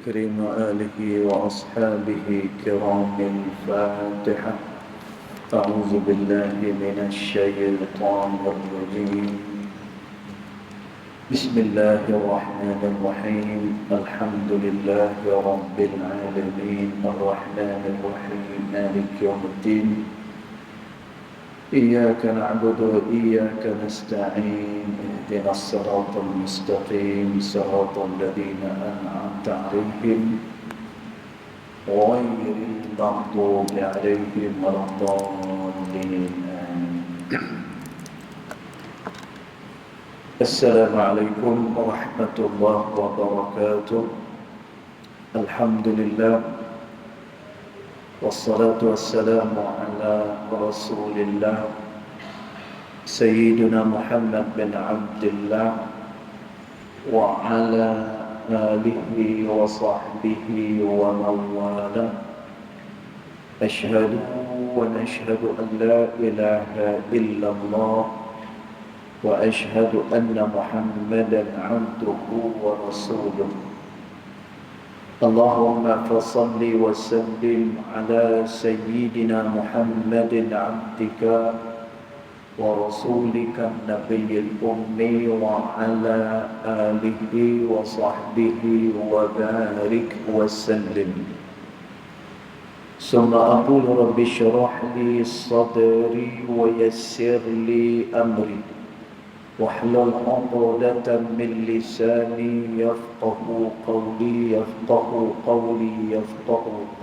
الكريم وآله وأصحابه كرام الفاتحة. أعوذ بالله من الشيطان الرجيم. بسم الله الرحمن الرحيم. الحمد لله رب العالمين الرحمن الرحيم مالك يوم الدين. إياك نعبد وإياك نستعين. اهدنا الصراط المستقيم صراط الذين أنعمت عليهم غير المغضوب عليهم ولا الضالين. السلام عليكم ورحمة الله وبركاته. الحمد لله والصلاة والسلام على رسول الله سيدنا محمد بن عبد الله وعلى آله وصحبه ومن والاه. أشهد ونشهد أن لا إله إلا الله وأشهد أن محمدا عبده ورسوله. اللهم فصل وسلم على سيدنا محمد عبدك ورسولك النبي الأمي وعلى آله وصحبه وبارك وسلم. ثم أقول رب اشرح لي صدري ويسر لي أمري واحلل عقدة من لساني يفقه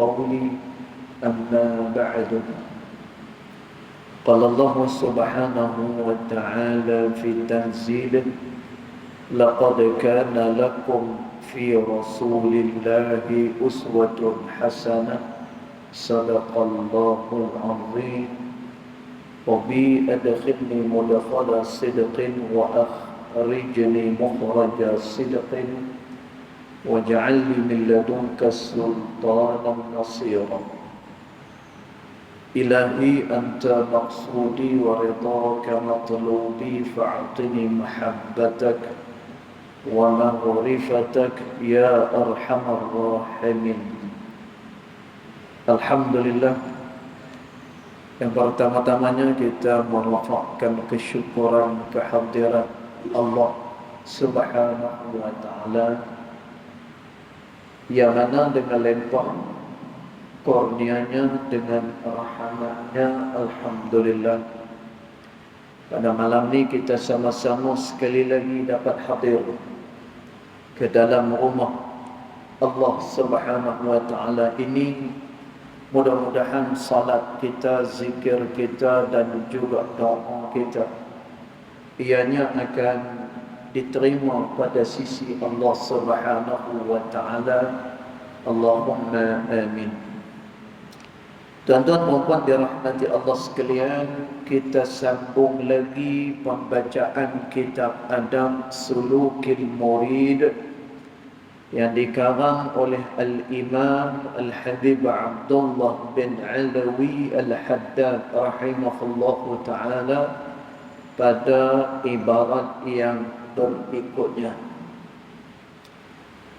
قولي أما بعد. قال الله سبحانه وتعالى في تنزيله: لقد كان لكم في رسول الله أسوة حسنة صدق الله العظيم. ربي أدخلني مدخل صدق وأخرجني مخرج صدق واجعل لي من لدنك سلطانا نصيرا. إلهي أنت مقصودي ورضاك مطلوبي فاعطني محبتك ومغرفتك يا أرحم الراحمين. Alhamdulillah. Yang pertama-tamanya kita merafakkan kesyukuran kehadirat Allah Subhanahu wa ta'ala, yang mana dengan limpah kurnianya, dengan rahmatnya, alhamdulillah, pada malam ini kita sama-sama sekali lagi dapat hadir ke dalam rumah Allah Subhanahu wa ta'ala ini. Mudah-mudahan salat kita, zikir kita dan juga doa kita ianya akan diterima pada sisi Allah Subhanahu wa ta'ala. Allahumma amin. Tuan-tuan dan puan dirahmati Allah sekalian, kita sambung lagi pembacaan kitab Adab Sulukil Murid yang dikarang oleh Al-Imam Al-Habib Abdullah bin Alawi Al-Haddad rahimahullahu ta'ala pada ibarat yang berikutnya.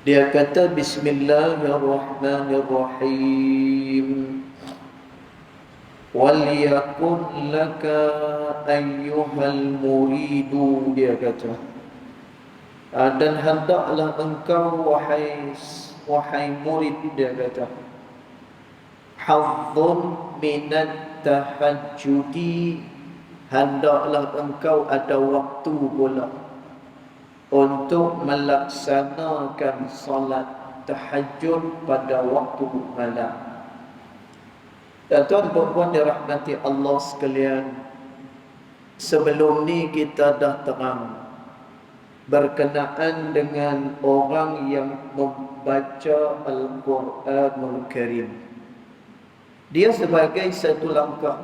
Dia kata Bismillahirrahmanirrahim. Waliyakun laka ayyuhal muridu, dia kata, dan hendaklah engkau wahai murid, dia kata, hazzun minat tahajjudi, hendaklah engkau ada waktu pula untuk melaksanakan salat tahajud pada waktu malam. Dan tuan-tuan dirahmati Allah sekalian, sebelum ni kita dah terang berkenaan dengan orang yang membaca Al-Quranul Karim. Dia sebagai satu langkah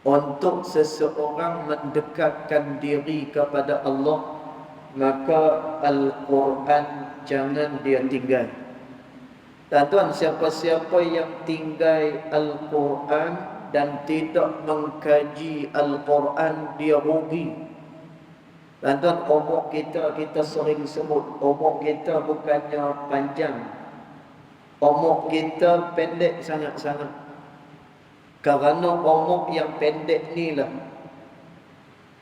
untuk seseorang mendekatkan diri kepada Allah, maka Al-Quran jangan dia tinggal. Dan tuan, siapa-siapa yang tinggal Al-Quran dan tidak mengkaji Al-Quran, dia rugi. Tuan-tuan, umur kita sering sebut, umur kita bukannya panjang. Umur kita pendek sangat-sangat. Kerana umur yang pendek ni lah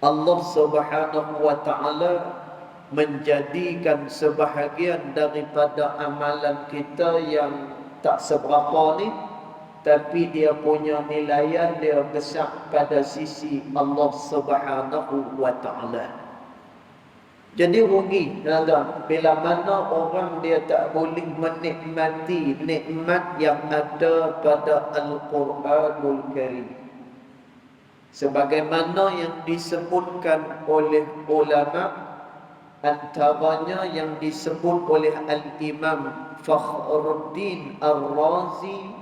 Allah Subhanahu wa ta'ala menjadikan sebahagian daripada amalan kita yang tak seberapa ni, tapi dia punya nilaian dia besar pada sisi Allah Subhanahu wa ta'ala. Jadi rugi tuan-tuan bila mana orang dia tak boleh menikmati nikmat yang ada pada Al-Quranul Karim. Sebagaimana yang disebutkan oleh ulama, antaranya yang disebut oleh Al-Imam Fakhruddin Ar-Razi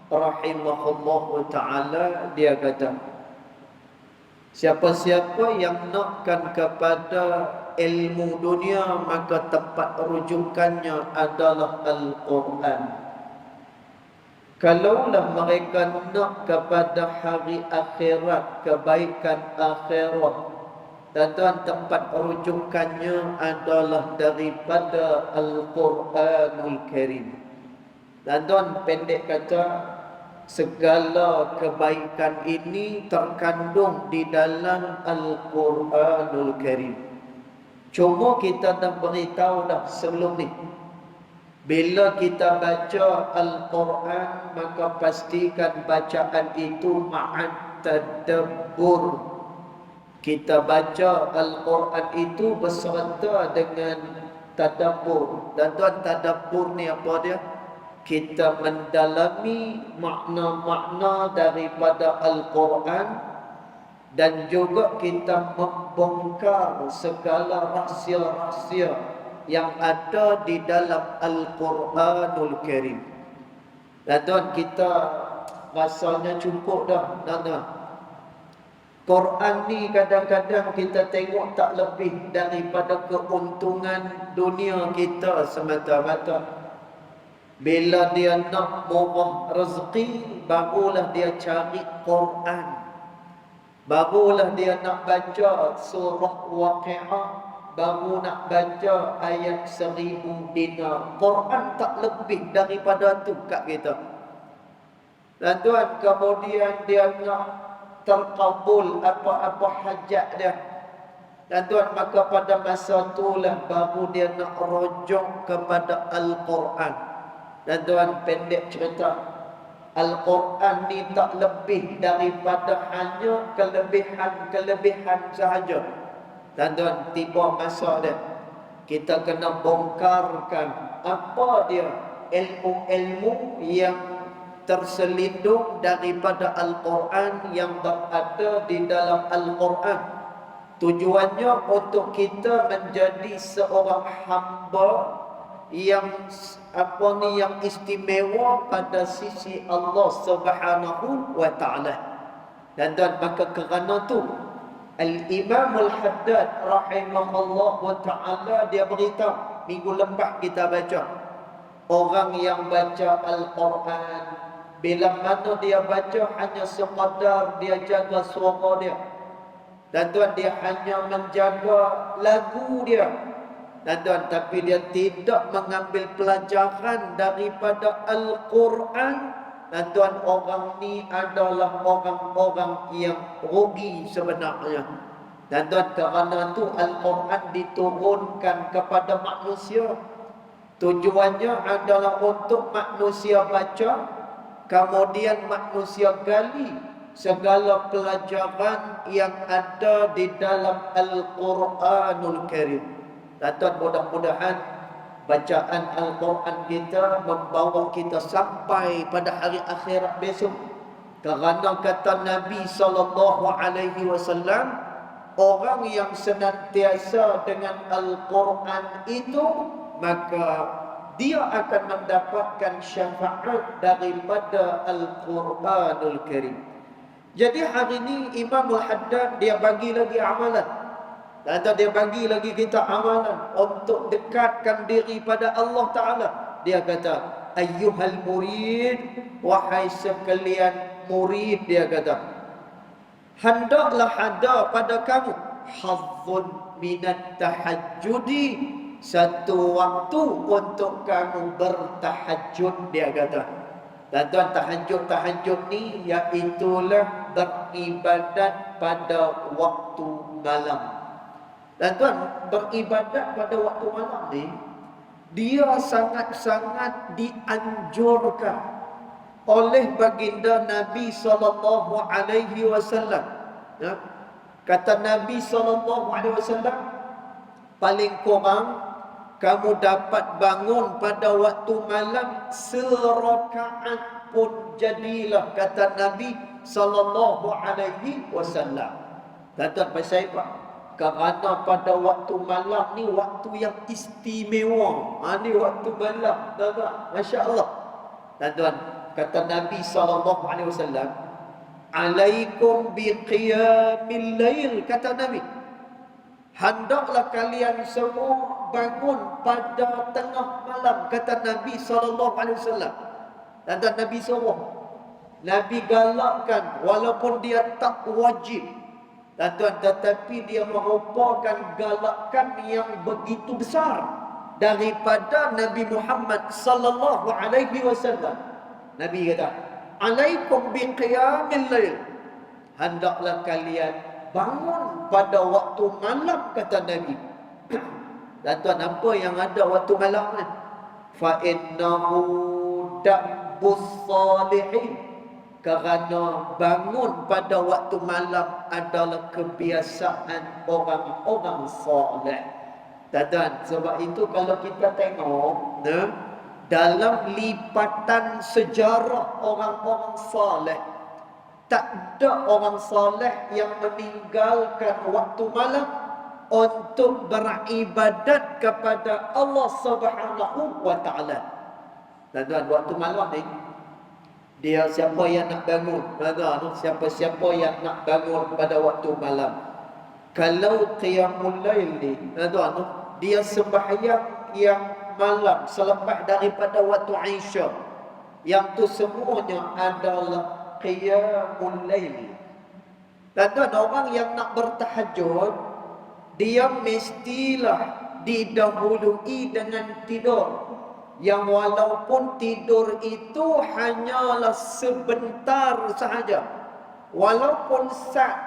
rahimahullahu ta'ala, dia kata, siapa-siapa yang nakkan kepada ilmu dunia, maka tempat rujukannya adalah Al-Quran. Kalaulah mereka nak kepada hari akhirat, kebaikan akhirat, tuan-tuan, tempat rujukannya adalah daripada Al-Quranul Karim. Tuan-tuan, pendek kata, segala kebaikan ini terkandung di dalam Al-Quranul Karim. Cuma kita dah beritahu dah sebelum ni, bila kita baca Al-Quran, maka pastikan bacaan itu ma'at tadabbur. Kita baca Al-Quran itu beserta dengan tadabbur. Dan tuan, tadabbur ni apa dia? Kita mendalami makna-makna daripada Al-Quran, dan juga kita membongkar segala rahsia-rahsia yang ada di dalam Al-Quranul Karim. Dan tuan, kita rasanya cukup dah, tuan-tuan. Quran ni kadang-kadang kita tengok tak lebih daripada keuntungan dunia kita semata-mata. Bila dia nak murah rezeki, barulah dia cari Quran. Barulah dia nak baca surah Waqi'ah, baru nak baca ayat 1000 dinar. Quran tak lebih daripada tu kat kita. Dan tuan, kemudian dia nak terkabul apa-apa hajat dia. Dan tuan, maka pada masa itulah baru dia nak rujuk kepada Al-Quran. Dan tuan, pendek cerita, Al-Quran ni tak lebih daripada hanya kelebihan-kelebihan sahaja. Dan tuan, tiba masa dia kita kena bongkarkan apa dia ilmu-ilmu yang terselindung daripada Al-Quran, yang berada di dalam Al-Quran. Tujuannya untuk kita menjadi seorang hamba yang yang istimewa pada sisi Allah Subhanahu wa ta'ala. Dan tuan, maka kerana tu Al-Imam Al-Haddad rahimahullah wa ta'ala, dia beritahu, minggu lepas kita baca, orang yang baca Al-Quran, bila mana dia baca hanya sekadar dia jaga suara dia. Dan tuan, dia hanya menjaga lagu dia. Dan tuan, tapi dia tidak mengambil pelajaran daripada Al-Quran. Dan tuan, orang ni adalah orang-orang yang rugi sebenarnya. Dan tuan, kerana tu Al-Quran diturunkan kepada manusia. Tujuannya adalah untuk manusia baca, kemudian manusia gali segala pelajaran yang ada di dalam Al-Quranul Karim. Dan tuan, mudah-mudahan bacaan Al-Quran kita membawa kita sampai pada hari akhirat besok. Kerana kata Nabi SAW, orang yang senantiasa dengan Al-Quran itu, maka dia akan mendapatkan syafaat daripada Al-Quranul Karim. Jadi hari ini Imam Al-Haddad dia bagi lagi amalan. Dan dia bagi lagi kita amalan untuk dekatkan diri pada Allah Ta'ala. Dia kata, ayyuhal murid, wahai sekalian murid, dia kata, hendaklah ada pada kamu, hazzun minat tahajjudi, satu waktu untuk kamu bertahajud, dia kata. Tuan-tuan, tahajud ni iaitulah beribadat pada waktu malam. Tuan-tuan, beribadat pada waktu malam ni dia sangat-sangat dianjurkan oleh baginda Nabi sallallahu alaihi wasallam. Kata Nabi sallallahu alaihi wasallam, paling kurang kamu dapat bangun pada waktu malam serakaat pun jadilah, kata Nabi sallallahu alaihi wasallam. Tuan-tuan, pasal apa? Kerana pada waktu malam ni waktu yang istimewa. Ni waktu malam, tuan-tuan. Masya-Allah. Tuan-tuan, kata Nabi sallallahu alaihi wasallam, alaikum biqiyamil lail, kata Nabi, hendaklah kalian semua bangun pada tengah malam, kata Nabi sallallahu alaihi wasallam. Dan Nabi suruh, Nabi galakkan walaupun dia tak wajib. Tuan-tuan, tetapi dia merupakan galakan yang begitu besar daripada Nabi Muhammad sallallahu alaihi wasallam. Nabi kata, alaikum biqiyamil lail, hendaklah kalian bangun pada waktu malam, kata Nabi. Dan tuan, apa yang ada waktu malam ni? Fa innahu dabbus salihin, kerana bangun pada waktu malam adalah kebiasaan orang-orang soleh. Dan sebab itu kalau kita tengok dalam lipatan sejarah orang-orang soleh, tak ada orang soleh yang meninggalkan waktu malam untuk beribadat kepada Allah Subhanahu wa taala. Tuan-tuan, waktu malam ni dia siapa yang nak bangun? Siapa-siapa yang nak bangun pada waktu malam. Kalau qiyamul lail ni, tuan-tuan, dia sembahyang yang malam selepas daripada waktu Isya. Yang tu semuanya adalah qiyamul lail. Tuan-tuan, orang yang nak bertahajud, dia mestilah didahului dengan tidur, yang walaupun tidur itu hanyalah sebentar sahaja, walaupun sat.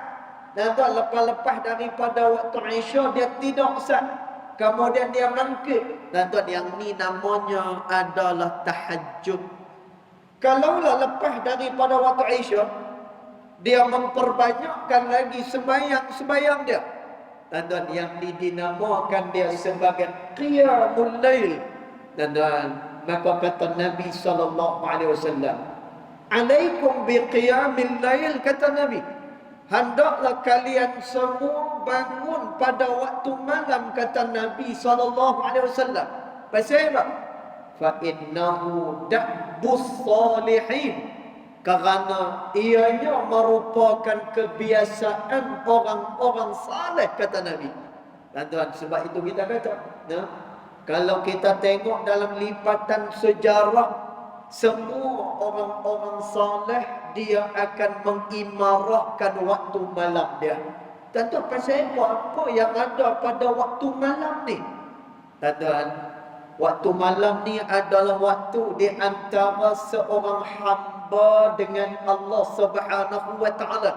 Tuan-tuan, lepas-lepas daripada waktu Isya dia tidur sat, kemudian dia bangkit. Tuan-tuan, yang ni namanya adalah tahajud. Kalaulah lepas daripada waktu Isya dia memperbanyakkan lagi sembahyang dia, tuan-tuan, yang dinamakan dia sebagai qiyamul lail. Dan maka kata Nabi sallallahu alaihi wasallam, alaikum biqiyamil lail, kata Nabi, hendaklah kalian semua bangun pada waktu malam, kata Nabi sallallahu alaihi wasallam. Pasal apa? Fa innahu dabbus salihin, kerana ianya merupakan kebiasaan orang-orang saleh, kata Nabi. Tuan-tuan, sebab itu kita kata, kalau kita tengok dalam lipatan sejarah, semua orang-orang saleh dia akan mengimarahkan waktu malam dia. Tuan-tuan, pasal apa yang ada pada waktu malam ni? Tuan-tuan, waktu malam ni adalah waktu di antara seorang hamba dengan Allah Subhanahu wa taala.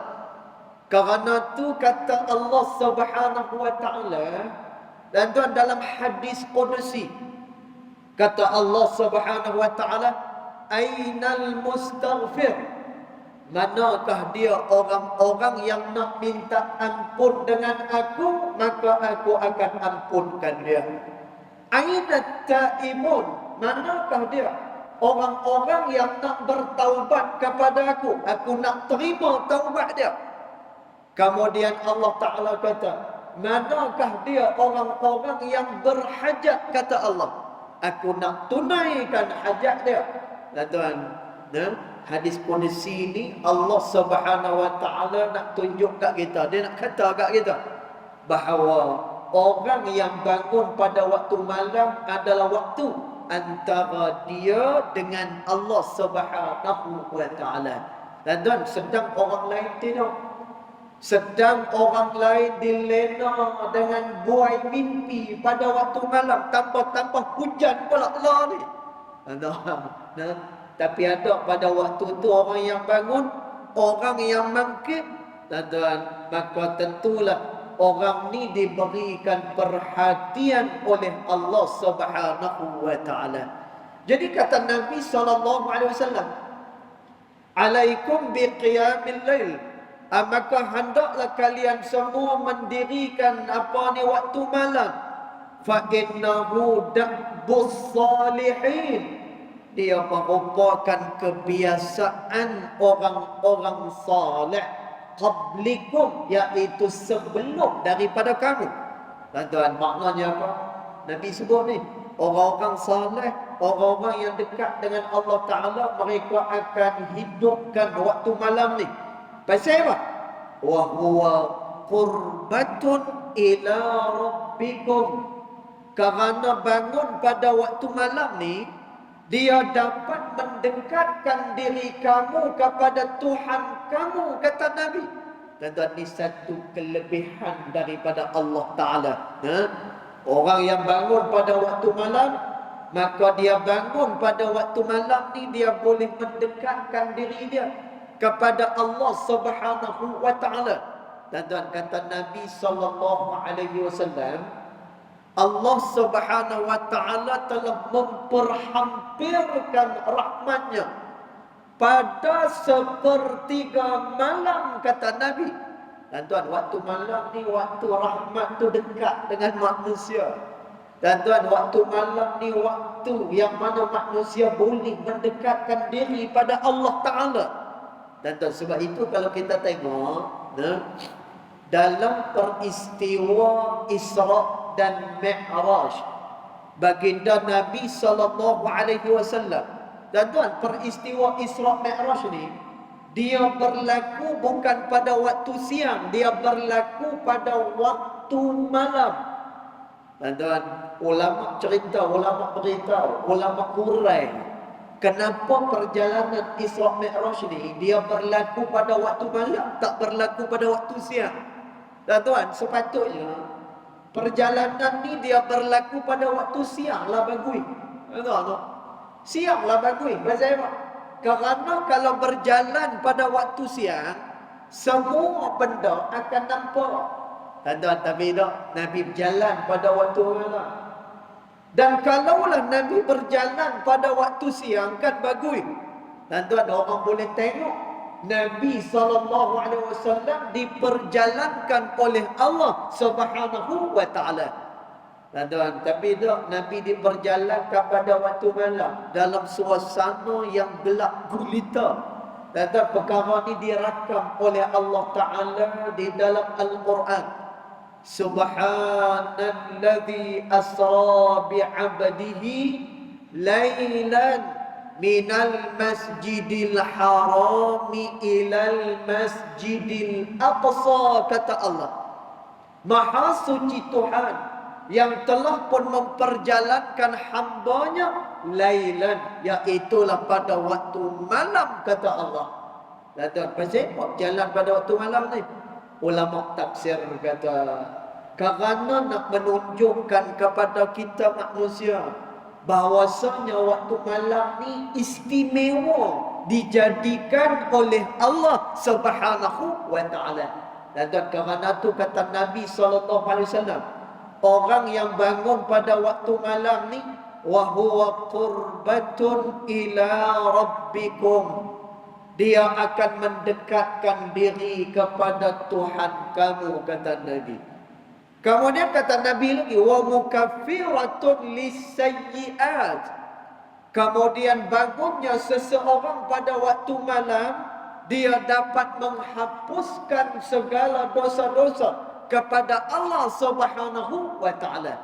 Karena tu kata Allah Subhanahu wa taala, dan tuan, dalam hadis qudsi, kata Allah Subhanahu wa taala, ainal mustaghfir, manakah dia orang-orang yang nak minta ampun dengan aku, maka aku akan ampunkan dia. Ainat ta'imun, manakah dia orang-orang yang nak bertaubat kepada aku nak terima taubat dia. Kemudian Allah Ta'ala kata, manakah dia orang-orang yang berhajat, kata Allah, aku nak tunaikan hajat dia. Tuan, hadis qudsi ni Allah Subhanahu wa taala nak tunjuk kat kita, dia nak kata kat kita bahawa orang yang bangun pada waktu malam adalah waktu antara dia dengan Allah Subhanahu wa taala. Tuan, sedang orang lain tidur, Sedang orang lain dilena dengan buai mimpi pada waktu malam, tanpa hujan pula lah ni. Nah, tapi ada pada waktu tu orang yang bangun, orang yang mangkit, tuan-tuan, maka tentulah orang ni diberikan perhatian oleh Allah Subhanahu wa taala. Jadi kata Nabi SAW, alaikum biqiyamil lail, maka hendaklah kalian semua mendirikan waktu malam. Fa innahu dabbus salihin, dia merupakan kebiasaan orang-orang saleh qablikum, iaitu sebelum daripada kamu. Tuan-tuan, maknanya apa? Nabi sebut ni, orang-orang saleh, orang-orang yang dekat dengan Allah Ta'ala, mereka akan hidupkan waktu malam ni. Pasal apa? Wa huwa qurbatun ila rabbikum. Kerana bangun pada waktu malam ni, dia dapat mendekatkan diri kamu kepada Tuhan kamu, kata Nabi. Tuan-tuan, ini satu kelebihan daripada Allah Ta'ala. Orang yang bangun pada waktu malam, maka dia bangun pada waktu malam ni, dia boleh mendekatkan diri dia kepada Allah Subhanahu wa taala. Dan kata Nabi SAW, Allah Subhanahu wa taala telah memperhampirkan rahmatnya pada sepertiga malam, kata Nabi. Tuan, waktu malam ni waktu rahmat tu dekat dengan manusia. Tuan, waktu malam ni waktu yang mana manusia boleh mendekatkan diri pada Allah Ta'ala. Tuan, sebab itu kalau kita tengok dalam peristiwa Isra' dan Mi'raj, baginda Nabi SAW, tuan, peristiwa Isra' Mi'raj ni, dia berlaku bukan pada waktu siang, dia berlaku pada waktu malam. Tuan, ulama cerita, ulama beritahu, ulama kurai, kenapa perjalanan Isra' Mi'raj ni dia berlaku pada waktu malam, tak berlaku pada waktu siang. Tuan, sepatutnya perjalanan ni dia berlaku pada waktu siang lah bagui. Siang lah bagui. Pasal apa? Kerana kalau berjalan pada waktu siang, semua benda akan nampak. Tuan-tuan, tapi tak, Nabi berjalan pada waktu malam. Dan kalaulah Nabi berjalan pada waktu siang, kan bagui. Tuan-tuan, orang boleh tengok Nabi SAW diperjalankan oleh Allah Subhanahu wa taala. Tuan-tuan, tapi tak, Nabi diperjalankan pada waktu malam dalam suasana yang gelap gulita. Tuan-tuan, perkara ni dirakam oleh Allah Ta'ala di dalam Al-Quran. Subhanalladzi asra bi'abdihi laylan minal masjidil harami ilal masjidil aqsa, kata Allah. Maha suci Tuhan yang telah pun memperjalankan hambanya lailan, iaitulah pada waktu malam, kata Allah. Tuan, pasal apa jalan pada waktu malam ni? Ulama tafsir kata, kerana nak menunjukkan kepada kita manusia bahawasanya waktu malam ni istimewa, dijadikan oleh Allah Subhanahu wa taala. Dan kerana tu kata Nabi SAW, orang yang bangun pada waktu malam ni, wa huwa qurbatun ila rabbikum, dia akan mendekatkan diri kepada Tuhan kamu, kata Nabi. Kemudian kata Nabi lagi, wa mukaffiratun lisayyi'at, kemudian bangunnya seseorang pada waktu malam, dia dapat menghapuskan segala dosa-dosa kepada Allah Subhanahu wa taala.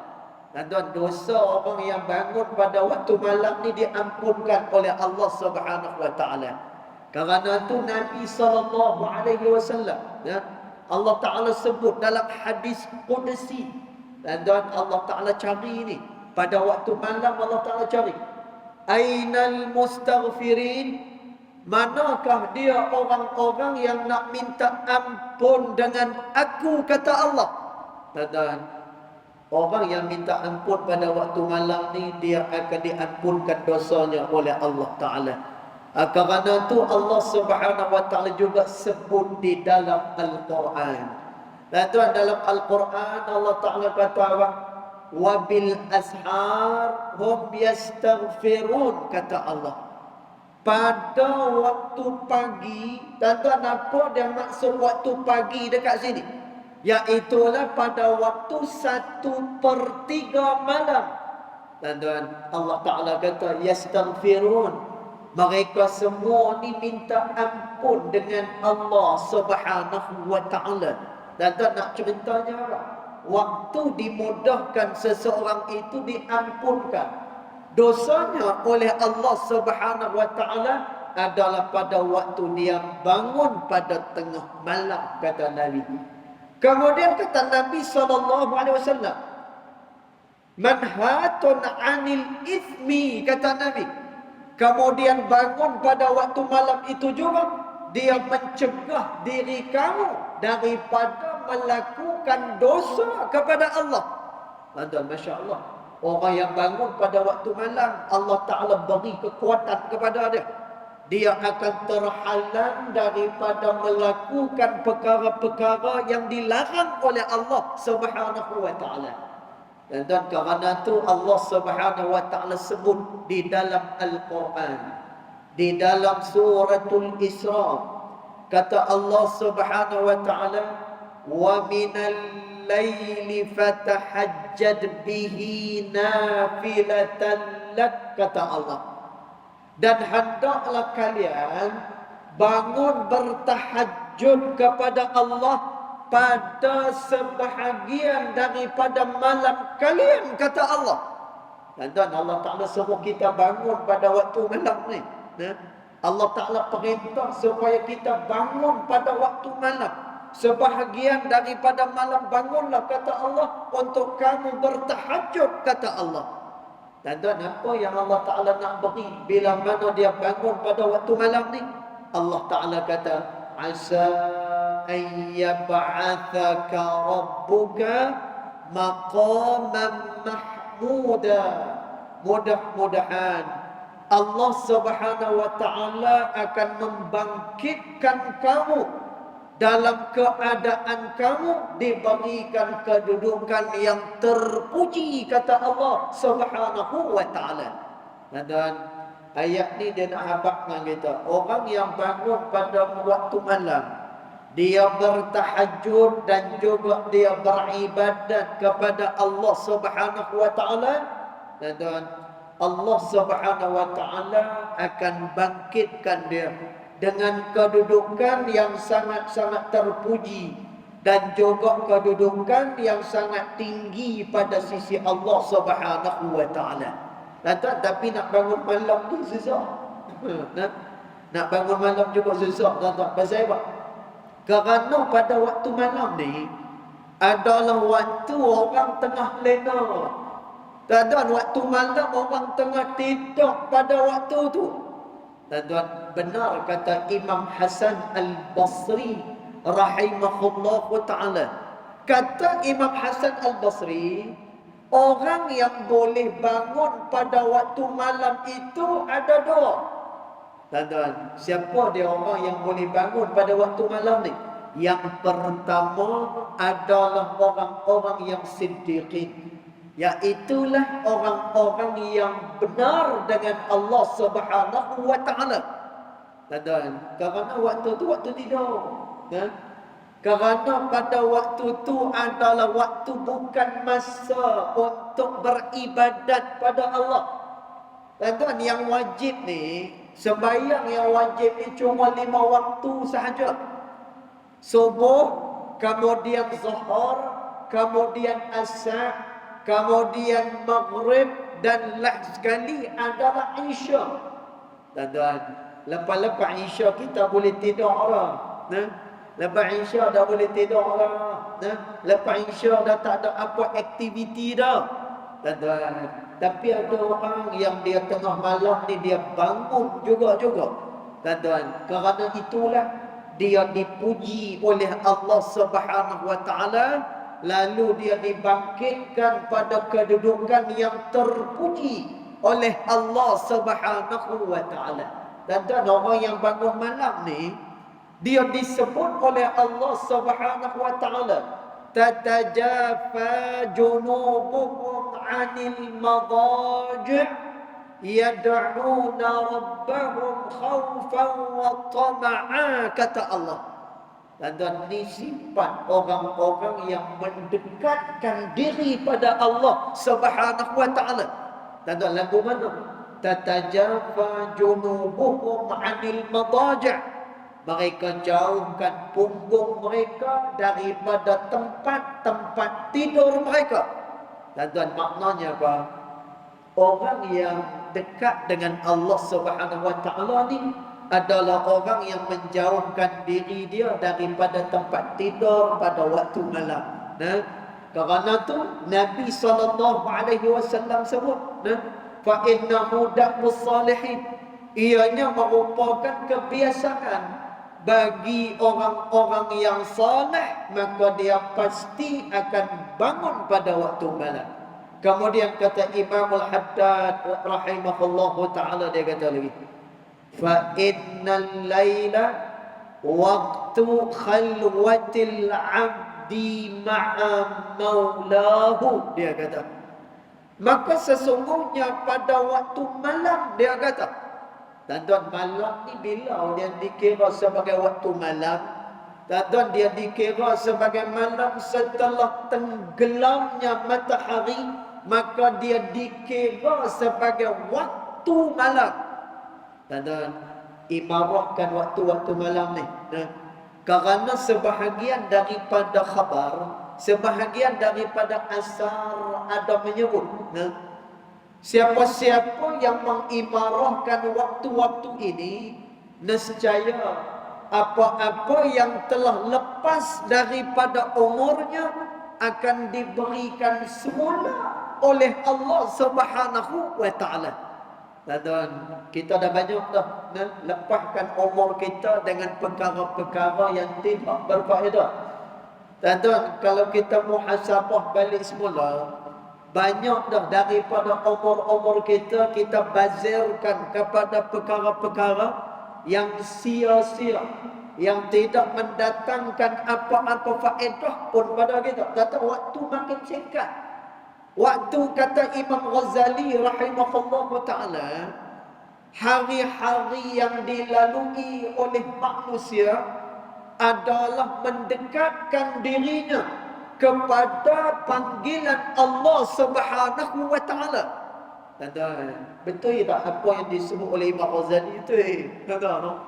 Dan dosa orang yang bangun pada waktu malam ni diampunkan oleh Allah Subhanahu wa taala. Kerana itu Nabi SAW, Allah Ta'ala sebut dalam hadis Qudsi. Dan Allah Ta'ala cari ni, pada waktu malam Allah Ta'ala cari, Ainal mustaghfirin, Manakah dia orang-orang yang nak minta ampun dengan aku, kata Allah. Tuan-tuan, orang yang minta ampun pada waktu malam ni, dia akan diampunkan dosanya oleh Allah Ta'ala. Kerana itu Allah Subhanahu Wa Ta'ala juga sebut di dalam Al-Quran. Tuan-tuan, dalam Al-Quran Allah Ta'ala kata apa? Wabil ashar hum yastaghfirun, kata Allah. Pada waktu pagi, tuan-tuan, apa dia maksud waktu pagi dekat sini? Iaitulah pada waktu 1/3 malam. Tuan-tuan, Allah Ta'ala kata yastaghfirun. Mereka semua ni minta ampun dengan Allah Subhanahu Wa Ta'ala. Tuan-tuan, nak ceritanya apa? Waktu dimudahkan seseorang itu diampunkan dosanya oleh Allah Subhanahu Wa Ta'ala adalah pada waktu dia bangun pada tengah malam, kata Nabi. Kemudian kata Nabi SAW, manhatun anil ithmi, kata Nabi. Kemudian bangun pada waktu malam itu juga, dia mencegah diri kamu daripada melakukan dosa kepada Allah. Tuan-tuan, Masya Allah, orang yang bangun pada waktu malam, Allah Ta'ala beri kekuatan kepada dia. Dia akan terhalang daripada melakukan perkara-perkara yang dilarang oleh Allah Subhanahu Wa Ta'ala. Dan kerana itu Allah Subhanahu Wa Ta'ala sebut di dalam Al-Quran, di dalam suratul Isra, kata Allah Subhanahu Wa Ta'ala, wa minal laili fatahajjad bihi nafilatan lak, kata Allah. Dan hendaklah kalian bangun bertahajud kepada Allah pada sebahagian daripada malam kalian, kata Allah. Dan Allah Ta'ala suruh kita bangun pada waktu malam ni. Allah Ta'ala perintah supaya kita bangun pada waktu malam. Sebahagian daripada malam bangunlah, kata Allah, untuk kamu bertahajud, kata Allah. Dan apa yang Allah Ta'ala nak beri bila mana dia bangun pada waktu malam ni? Allah Ta'ala kata, asa ayyab'athaka rabbuka maqaman mahmuda. Mudah-mudahan Allah Subhanahu Wa Ta'ala akan membangkitkan kamu dalam keadaan kamu diberikan kedudukan yang terpuji, kata Allah Subhanahu Wa Ta'ala. Dan ayat ni dia nak habaqkan kita, orang yang bangun pada waktu malam, dia bertahajud dan juga dia beribadat kepada Allah Subhanahu Wa Ta'ala, dan Allah Subhanahu Wa Ta'ala akan bangkitkan dia dengan kedudukan yang sangat-sangat terpuji dan juga kedudukan yang sangat tinggi pada sisi Allah Subhanahu Wa Ta'ala. Tapi nak bangun malam tu susah. Nak bangun malam juga susah, tuan-tuan. Pasal apa? Kerana pada waktu malam ni adalah waktu orang tengah lena. Tuan-tuan, waktu malam orang tengah tidur pada waktu tu. Tuan-tuan, benar kata Imam Hasan Al-Basri rahimahullahu ta'ala. Kata Imam Hasan Al-Basri, orang yang boleh bangun pada waktu malam itu ada dua. Tuan-tuan, siapa dia orang yang boleh bangun pada waktu malam ni? Yang pertama adalah orang-orang yang siddiqin, iaitulah orang-orang yang benar dengan Allah Subhanahu Wa Ta'ala. Dan kerana waktu tu waktu tidur, kerana pada waktu tu adalah waktu bukan masa untuk beribadat pada Allah. Dan yang wajib ni, sembahyang yang wajib ni cuma 5 waktu sahaja. Subuh, kemudian zuhur, kemudian asar, kemudian maghrib, dan last sekali adalah isya. Tuan-tuan, lepas-lepas isya kita boleh tidur orang. Lepas isya dah boleh tidur orang. Lepas isya dah tak ada apa aktiviti dah. Tuan-tuan, tapi ada orang yang dia tengah malam ni dia bangun juga-juga. Tuan-tuan, kerana itulah dia dipuji oleh Allah Subhanahu wa taala, lalu dia dibangkitkan pada kedudukan yang terpuji oleh Allah Subhanahu wa taala. Tuan-tuan, orang yang bangun malam ni dia disebut oleh Allah Subhanahu wa taala, tatajafa junubuhum 'anil madaji' yad'una rabbahum khaufan wa tama'a, kata Allah. Dan ini sifat orang-orang yang mendekatkan diri pada Allah Subhanahu wa taala. Dan lagu mana? Tatajafa junubuhum 'anil madaji'. Mereka jauhkan punggung mereka daripada tempat-tempat tidur mereka. Dan maknanya apa? Orang yang dekat dengan Allah Subhanahu wa taala ni adalah orang yang menjauhkan diri dia daripada tempat tidur pada waktu malam. Nah, kerana tu Nabi sallallahu alaihi wasallam sebut, nah, fa innahu da'bus salihin. Ianya merupakan kebiasaan bagi orang-orang yang saleh, maka dia pasti akan bangun pada waktu malam. Kemudian kata Imam Al-Haddad rahimahullahu ta'ala, dia kata lagi, fa innal laila waqtu khalwatil abdi ma'a maulahu, dia kata. Maka sesungguhnya pada waktu malam, dia kata. Tuan-tuan, malam ni bila dia dikira sebagai waktu malam? Tuan-tuan, dia dikira sebagai malam setelah tenggelamnya matahari, maka dia dikira sebagai waktu malam. Dan imarahkan waktu-waktu malam ni. Kerana sebahagian daripada khabar, sebahagian daripada asar ada menyebut, siapa-siapa yang mengimarahkan waktu-waktu ini, nescaya apa-apa yang telah lepas daripada umurnya akan diberikan semula oleh Allah Subhanahu wa taala. Dan kita dah banyak dah lepaskan umur kita dengan perkara-perkara yang tidak berfaedah. Dan kalau kita muhasabah balik semula, banyak dah daripada umur-umur kita bazirkan kepada perkara-perkara yang sia-sia, yang tidak mendatangkan apa-apa faedah pun pada kita. Kata waktu makin singkat. Waktu, kata Imam Ghazali rahimahullahu ta'ala, hari-hari yang dilalui oleh manusia adalah mendekatkan dirinya kepada panggilan Allah Subhanahu wa taala. Betul tak apa yang disebut oleh Imam Ghazali itu? Tuan-tuan,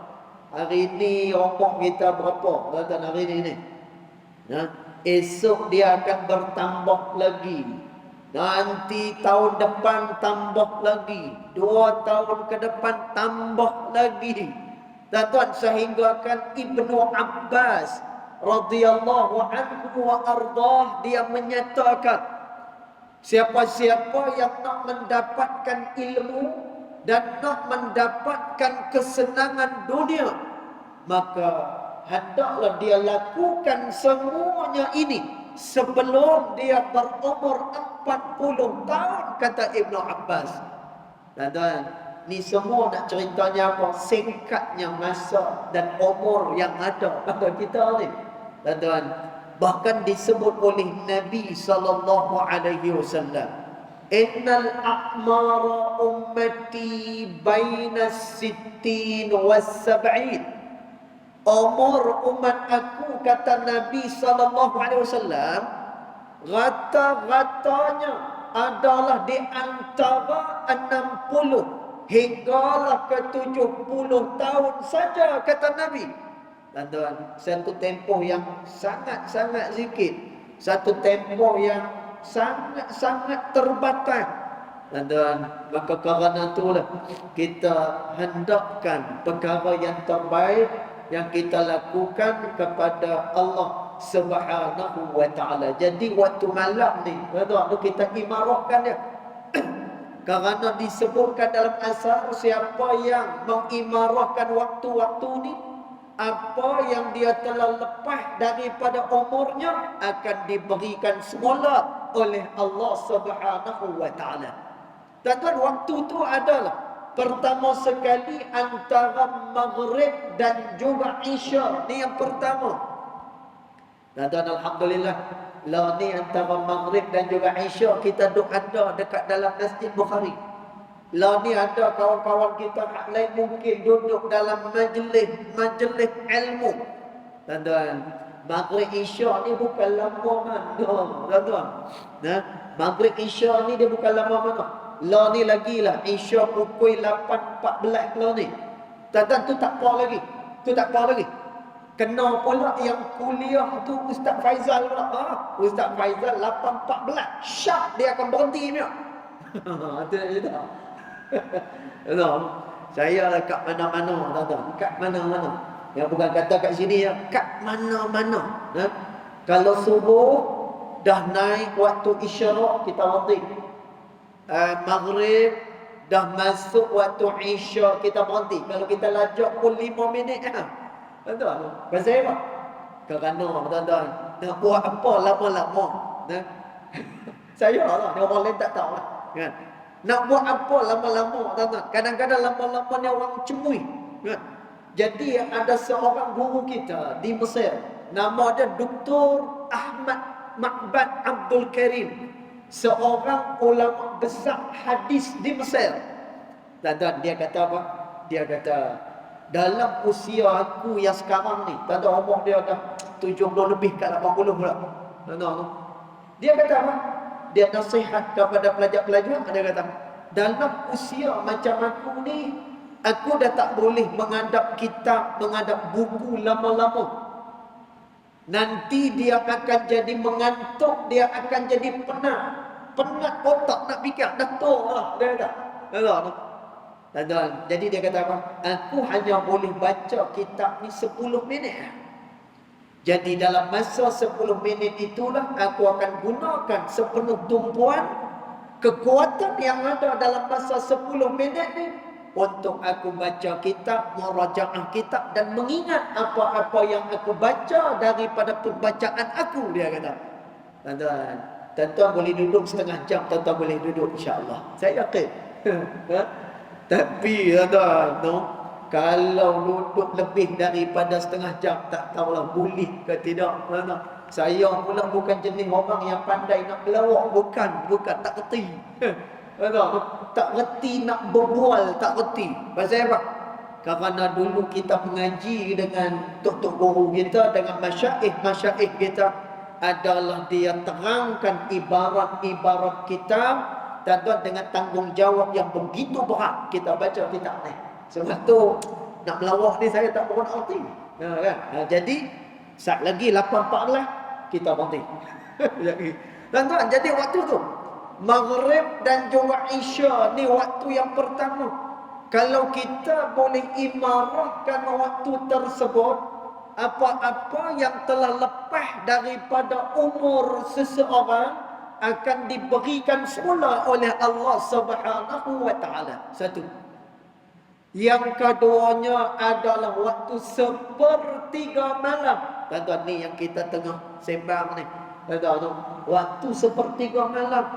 hari ni umur kita berapa? Tuan-tuan, hari ni. Esok dia akan bertambah lagi. Nanti tahun depan tambah lagi. 2 tahun ke depan tambah lagi. Tuan-tuan, sehinggakan Ibnu Abbas radhiyallahu anhu wa ardah, dia menyatakan, siapa-siapa yang nak mendapatkan ilmu dan nak mendapatkan kesenangan dunia, maka hendaklah dia lakukan semuanya ini sebelum dia berumur 40 tahun, kata Ibnu Abbas. Dan ni semua nak ceritanya apa? Singkatnya masa dan umur yang ada pada kita ni. Dan bahkan disebut oleh Nabi sallallahu alaihi wasallam, innal a'mara ummati baina sittin was sab'in. Umur umat aku, kata Nabi sallallahu alaihi wasallam, rata-ratanya adalah di antara 60 hinggalah ke 70 tahun saja, kata Nabi. Tuan-tuan, satu tempoh yang sangat-sangat sikit, satu tempoh yang sangat-sangat terbatas. Tuan-tuan, maka kerana itulah kita hendakkan perkara yang terbaik yang kita lakukan kepada Allah Subhanahu wa ta'ala. Jadi waktu malam ni, tuan-tuan, kita imarahkan dia. Kerana disebutkan dalam asar, siapa yang mengimarahkan waktu-waktu ni, apa yang dia telah lepas daripada umurnya akan diberikan semula oleh Allah Subhanahu wa taala. Tuan-tuan, waktu tu adalah pertama sekali antara maghrib dan juga isya. Ni yang pertama. Tuan-tuan, alhamdulillah, lah ni antara maghrib dan juga isya kita duk ada dekat dalam Masjid Bukhari. Lah ni ada kawan-kawan kita hak lain mungkin duduk dalam majlis ilmu. Tuan-tuan, maghrib isya ni bukan lama mana, tuan-tuan. Nah, maghrib isya ni dia bukan lama mana. Lah ni lagi lah isya pukul 8.14 lah ni. Tuan-tuan, tu tak apa lagi. Tu tak apa lagi. Kena pula yang kuliah tu Ustaz Faizal pula. Ustaz Faizal 8.14 syak dia akan berhenti ni. Itu dah. Saya kat mana-mana, tuan-tuan. Kat mana-mana. Yang bukan kata kat sini ya, kat mana-mana. Kalau subuh dah naik waktu isyarak, kita berhenti. Maghrib dah masuk waktu isya, kita berhenti. Kalau kita lajak pun 5 minit tuan-tuan. Pasal apa? Kerana tuan-tuan nak buat apa lama-lama. Saya lah, orang lain tak tahu lah. Kan? Nak buat apa lama-lama, tuan-tuan. Kadang-kadang lama-lama ni orang cemui. Kan? Jadi ada seorang guru kita di Mesir, nama dia Dr. Ahmad Ma'bad Abdul Karim, seorang ulama besar hadis di Mesir. Tuan-tuan, dia kata apa? Dia kata, dalam usia aku yang sekarang ni, tuan-tuan, umur dia dah 70 lebih kat 80 pula. Tuan-tuan, dia kata apa? Dia nasihat kepada pelajar-pelajar. Dia kata, dalam usia macam aku ni, aku dah tak boleh menghadap kitab, menghadap buku lama-lama. Nanti dia akan jadi mengantuk, dia akan jadi penat. Penat otak nak fikir, dah tua lah. Dia kata, tuan-tuan, jadi dia kata apa? Aku hanya boleh baca kitab ni 10 minit. Jadi dalam masa 10 minit itulah aku akan gunakan sepenuh tumpuan kekuatan yang ada dalam masa 10 minit ni untuk aku baca kitab, murajaah kitab dan mengingat apa-apa yang aku baca daripada pembacaan aku, dia kata. Tuan-tuan, tuan-tuan boleh duduk setengah jam, tuan-tuan boleh duduk insya-Allah. Saya yakin. Tapi tuan-tuan, kalau duduk lebih daripada setengah jam, tak tahulah boleh ke tidak. Saya pula bukan jenis orang yang pandai nak melawak. Bukan, tak reti. Tak reti nak berbual, tak reti. Pasal apa? Kerana dulu kita mengaji dengan tok-tok guru kita, dengan masyaikh kita, adalah dia terangkan ibarat-ibarat kitab, tuan-tuan, dengan tanggungjawab yang begitu berat kita baca kitab ni. Sebab tu nak melawak ni saya tak berapa arti. Kan? Jadi sat lagi 8.14 kita berhenti. Tuan-tuan, jadi waktu tu maghrib dan juga isya ni waktu yang pertama. Kalau kita boleh imarahkan waktu tersebut, apa-apa yang telah lepas daripada umur seseorang akan diberikan semula oleh Allah Subhanahu wa taala. Satu. Yang keduanya adalah waktu sepertiga malam. Tuan-tuan, ni yang kita tengah sembang ni. Tuan-tuan, waktu sepertiga malam.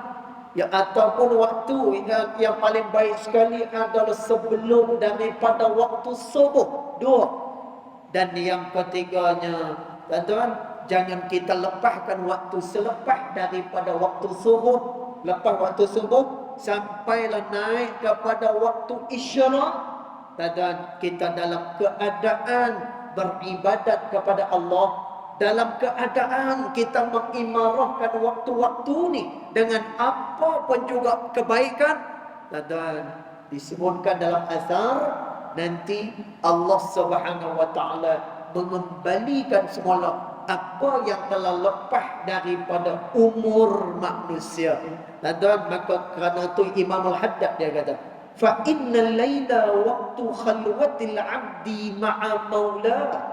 Ya, ataupun waktu yang paling baik sekali adalah sebelum daripada waktu subuh. 2. Dan yang ketiganya, tuan-tuan, jangan kita lepaskan waktu selepas daripada waktu subuh. Lepas waktu subuh sampailah naik kepada waktu isyarak. Dan kita dalam keadaan beribadat kepada Allah, dalam keadaan kita mengimarahkan waktu-waktu ni dengan apa pun juga kebaikan. Dan disebutkan dalam asar, nanti Allah Subhanahu wa taala mengembalikan semula apa yang telah lepas daripada umur manusia. Dan maka kerana itu Imam Al-Haddad dia kata, fa innal laila waqtu khalwatil 'abdi ma'a maula.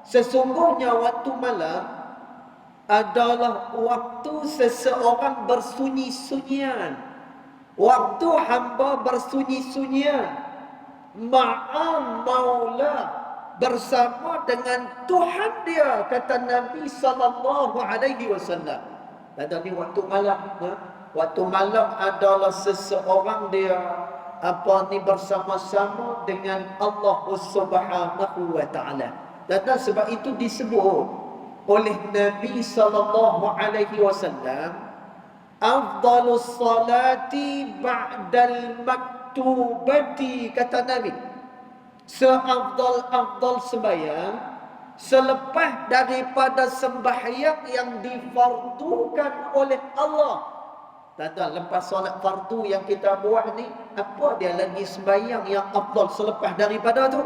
Sesungguhnya waktu malam adalah waktu seseorang bersunyi-sunyian Waktu hamba bersunyi-sunyian ma'a maula, bersama dengan Tuhan dia, kata Nabi sallallahu alaihi wasallam. Dan ini waktu malam. Waktu malam adalah seseorang dia bersama-sama dengan Allah Subhanahu wa taala. Dan sebab itu disebut oleh Nabi sallallahu alaihi wasallam, afdalus salati ba'dal maktubati, kata Nabi, seafdal-afdal sembahyang selepas daripada sembahyang yang difardukan oleh Allah. Tanda lepas solat fardu yang kita buat ni, apa dia lagi sembahyang yang afdal selepas daripada tu?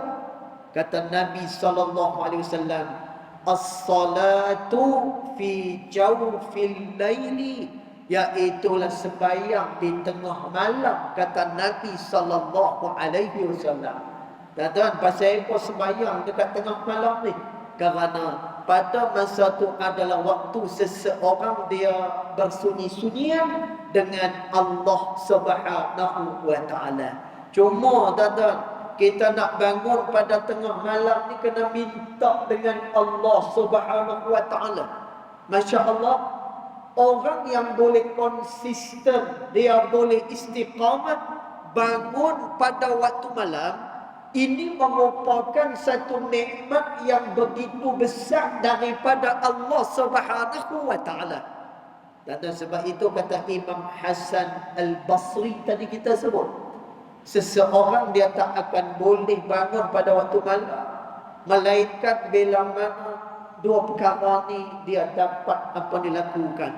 Kata Nabi sallallahu alaihi wasallam, as-salatu fi jawfil laili, iaitulah sembahyang di tengah malam, kata Nabi sallallahu alaihi wasallam. Dan pasal apa sembahyang dekat tengah malam ni? Kerana pada masa tu adalah waktu seseorang dia bersunyi-sunyian dengan Allah Subhanahu wa taala. Cuma kita nak bangun pada tengah malam ni kena minta dengan Allah Subhanahu wa taala. Masya-Allah, orang yang boleh konsisten, dia boleh istiqamah bangun pada waktu malam, ini merupakan satu nikmat yang begitu besar daripada Allah Subhanahu wa taala. Dan sebab itu kata Imam Hasan Al-Basri tadi kita sebut, seseorang dia tak akan boleh bangun pada waktu malam melainkan bila mana dua perkara ni dia dapat dilakukan.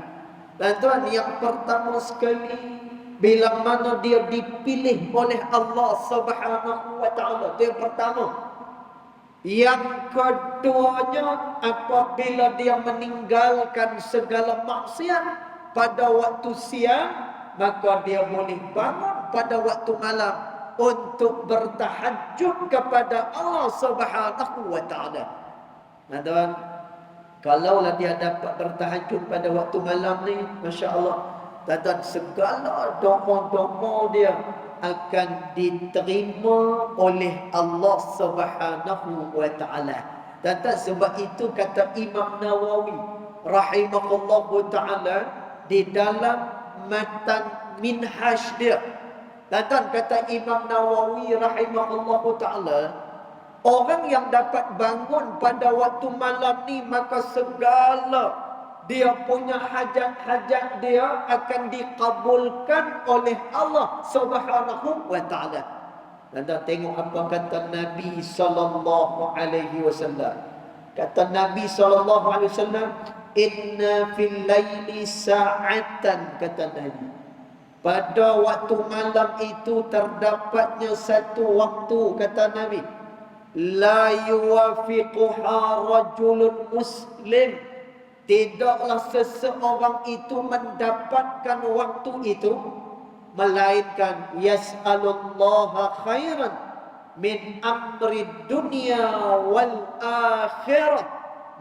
Dan tuan, yang pertama sekali, bila mana dia dipilih oleh Allah Subhanahu wa taala, itu yang pertama. Yang keduanya, apabila dia meninggalkan segala maksiat pada waktu siang, maka dia boleh bangun pada waktu malam untuk bertahajud kepada Allah Subhanahu wa taala. Dan kalaulah dia dapat bertahajud pada waktu malam ni, masya-Allah, dan segala doa-doa dia akan diterima oleh Allah Subhanahu wa taala. Dan sebab itu kata Imam Nawawi rahimahullahu taala di dalam matan Minhaj dia, dan kata Imam Nawawi rahimahullahu taala, orang yang dapat bangun pada waktu malam ni, maka segala dia punya hajat-hajat dia akan dikabulkan oleh Allah Subhanahu wa taala. Anda tengok apa kata Nabi sallallahu alaihi wasallam. Kata Nabi sallallahu alaihi wasallam, inna fil laili sa'atan, kata Nabi, pada waktu malam itu terdapatnya satu waktu, kata Nabi, la yuwafiquha rajulun muslim, tidaklah seseorang itu mendapatkan waktu itu melainkan yas'alullaha khairan min amri dunia wal akhirah,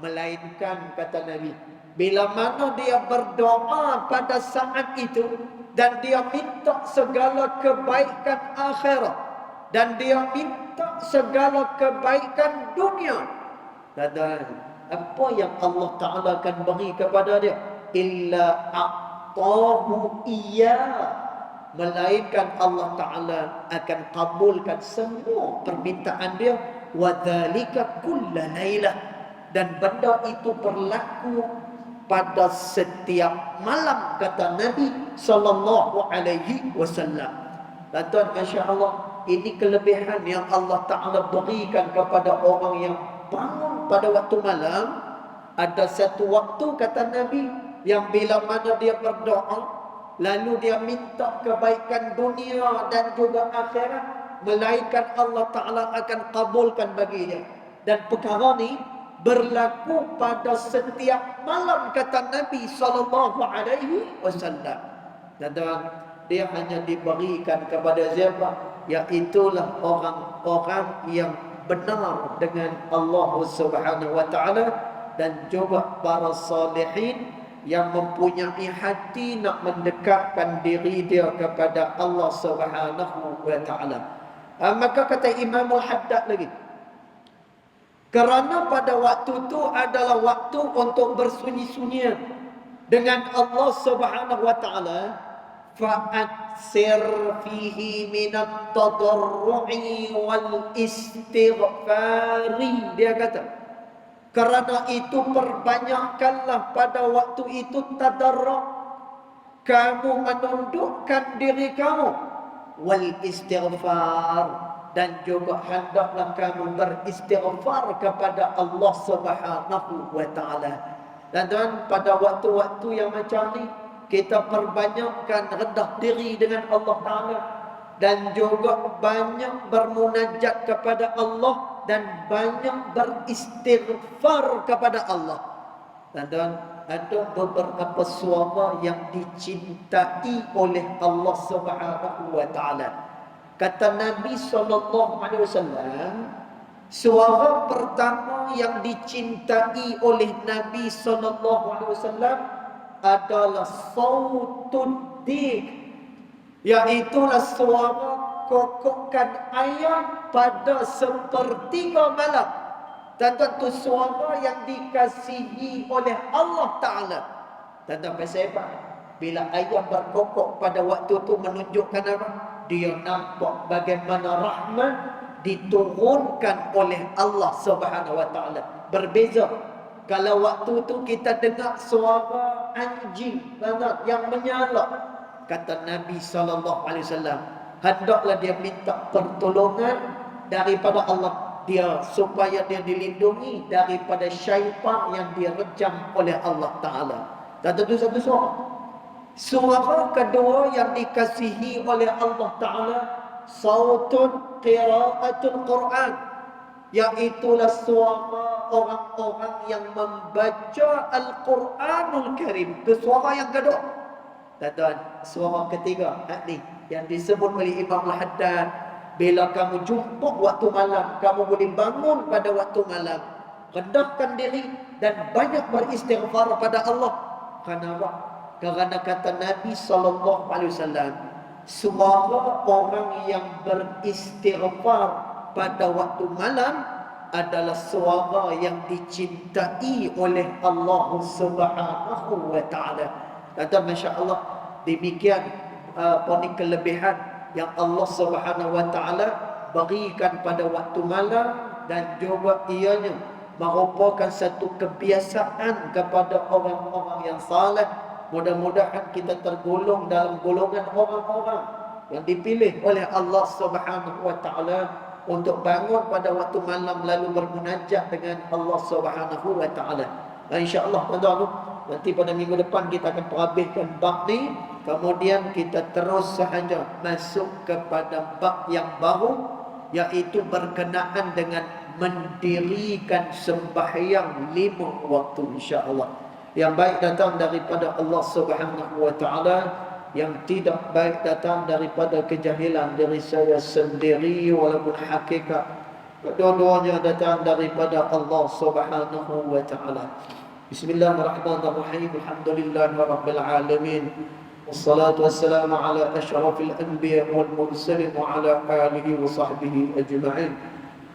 melainkan kata Nabi, bila mana dia berdoa pada saat itu dan dia minta segala kebaikan akhirat dan dia minta segala kebaikan dunia, dan apa yang Allah Ta'ala akan beri kepada dia? Illa a'tahu iya, melainkan Allah Ta'ala akan kabulkan semua permintaan dia. Wa dzalika kulla lailah, dan benda itu berlaku pada setiap malam, kata Nabi sallallahu alaihi wasallam. Dan tuan, masya-Allah, ini kelebihan yang Allah Ta'ala berikan kepada orang yang bangun pada waktu malam. Ada satu waktu, kata Nabi, yang bila mana dia berdoa lalu dia minta kebaikan dunia dan juga akhirat, melainkan Allah Ta'ala akan kabulkan bagi dia. Dan perkara ni berlaku pada setiap malam, kata Nabi sallallahu alaihi wasallam. Dan dia hanya diberikan kepada siapa? Iaitulah orang-orang yang benar dengan Allah Subhanahu wa taala, dan juga para salihin yang mempunyai hati nak mendekatkan diri dia kepada Allah Subhanahu wa taala. Maka kata Imam Al-Haddad lagi, kerana pada waktu itu adalah waktu untuk bersunyi-sunyi dengan Allah Subhanahu wa taala, fa'aksir fihi minat tadarru'i wal istighfari. Dia kata, kerana itu perbanyakkanlah pada waktu itu tadarru', kamu menundukkan diri kamu, wal istighfar, dan juga hendaklah kamu beristighfar kepada Allah Subhanahu wa taala. Dan pada waktu-waktu yang macam ni, kita perbanyakkan rendah diri dengan Allah Taala, dan juga banyak bermunajat kepada Allah, dan banyak beristighfar kepada Allah. Dan ada beberapa suara yang dicintai oleh Allah Subhanahu wa taala. Kata Nabi SAW, suara pertama yang dicintai oleh Nabi SAW adalah sautun dik, iaitulah suara kokokan ayam pada sepertiga malam. Dan tentu suara yang dikasihi oleh Allah Ta'ala. Dan pasal apa? Bila ayam berkokok pada waktu itu menunjukkan apa? Dia nampak bagaimana rahmat diturunkan oleh Allah Subhanahu wa taala. Berbeza kalau waktu itu kita dengar suara anjing yang menyala, kata Nabi sallallahu alaihi wasallam, hendaklah dia minta pertolongan daripada Allah dia, supaya dia dilindungi daripada syaitan yang direjam oleh Allah Taala. Dan tentu satu suara. Suara kedua yang dikasihi oleh Allah Ta'ala, sautun qira'atul Quran, iaitulah suara orang-orang yang membaca Al-Quranul Karim. Itu suara yang kedua. Dan suara ketiga ni yang disebut oleh Imam Al-Haddad, bila kamu jumpa waktu malam, kamu boleh bangun pada waktu malam, rendahkan diri dan banyak beristighfar pada Allah. Kenapa? Kerana kata Nabi SAW, suara orang yang beristighfar pada waktu malam adalah suara yang dicintai oleh Allah Subhanahu wa taala. Kata masya-Allah, demikian kelebihan yang Allah Subhanahu wa taala berikan pada waktu malam, dan juga ianya merupakan satu kebiasaan kepada orang-orang yang saleh. Mudah-mudahan kita tergolong dalam golongan orang-orang yang dipilih oleh Allah Subhanahu wa taala untuk bangun pada waktu malam lalu bermunajat dengan Allah Subhanahu wa taala. Insya-Allah nanti pada minggu depan kita akan perhabiskan bab ni, kemudian kita terus sahaja masuk kepada bab yang baru, iaitu berkenaan dengan mendirikan sembahyang 5 waktu, insya-Allah. Yang baik datang daripada Allah Subhanahu wa taala, yang tidak baik datang daripada kejahilan diri saya sendiri, walaupun hakikat kedua-duanya datang daripada Allah Subhanahu wa taala. Bismillahirrahmanirrahim. Alhamdulillahirabbil alamin. Wassalatu wassalamu ala asyrafil anbiya wal mursalin wa ala alihi wa sahbihi ajma'in.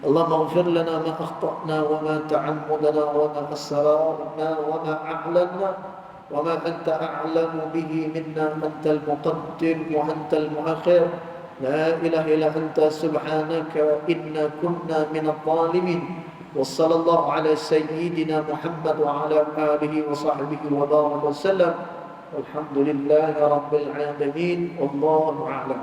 اللهم اغفر لنا ما أخطأنا وما تعمدنا وما أسرارنا وما أعلنا وما أنت أعلم به منا، أنت المقدم وأنت المؤخر، لا إله إلا أنت سبحانك إنا كنا من الظالمين. وصلى الله على سيدنا محمد وعلى آله وصحبه وبارك وسلم. والحمد لله رب العالمين، والله أعلم.